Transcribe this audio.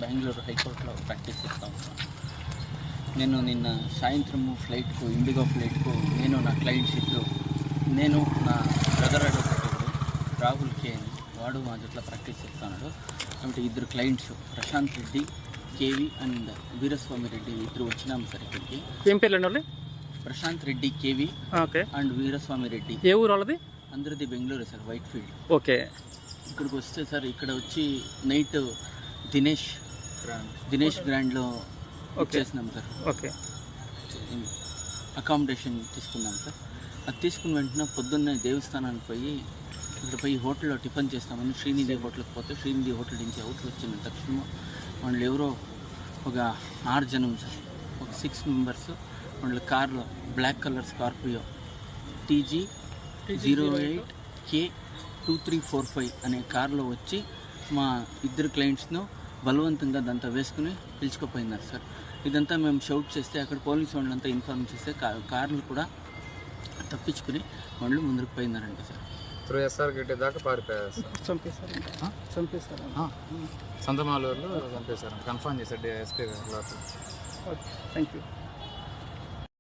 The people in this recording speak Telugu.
బెంగళూరు హైకోర్టులో ప్రాక్టీస్ చేస్తూ ఉంటాను. నేను నిన్న సాయంత్రము ఫ్లైట్కు ఇండిగో ఫ్లైట్కు నేను నా క్లయింట్స్ ఇద్దరు, నేను నా బ్రదర్ అడ్వకేట్ రాహుల్ కే అని వాడు మా జట్ల ప్రాక్టీస్ చేస్తున్నాడు. కాబట్టి ఇద్దరు clients Prashanth Reddy KV and Veeraswamy Reddy ఇద్దరు వచ్చినాము సార్ ఇక్కడికి. ఏం పేర్లు అండి? Prashanth Reddy KV and Veeraswamy Reddy. ఏ ఊరు వాళ్ళది? అందరిది Bengaluru sir, Whitefield. Okay. ఇక్కడికి వస్తే సార్ ఇక్కడ వచ్చి నైట్ దినేష్ గ్రాండ్లో చేసినాం సార్. ఓకే. అకామిడేషన్ తీసుకున్నాం సార్. అది తీసుకున్న వెంటనే పొద్దున్నే దేవస్థానానికి పోయి ఇక్కడ పోయి హోటల్లో టిఫిన్ చేస్తామని శ్రీనిధి హోటల్కి పోతే శ్రీనిధి హోటల్ నుంచి అవుట్ వచ్చిన తక్షణం వాళ్ళు ఎవరో ఒక 6 జనం సార్, ఒక 6 మెంబర్స్ వాళ్ళ కార్లో black colour Scorpio TG 08K2345 అనే కార్లో వచ్చి మా ఇద్దరు క్లయింట్స్ను బలవంతంగా దాంతో వేసుకుని పిలుచుకుపోయినారు సార్. ఇదంతా మేము షౌట్ చేస్తే అక్కడ పోలీసు వాళ్ళంతా ఇన్ఫార్మ్ చేస్తే కార్లు కూడా తప్పించుకుని వాళ్ళు ముందుకు పోయినారంట సార్. SR గేట్ దాకా పారిపోయారు సార్. చంపేశారు. సంతమాలూరులో చంపేశారు కన్ఫర్మ్ చేశాడు SP గారు. Thank you.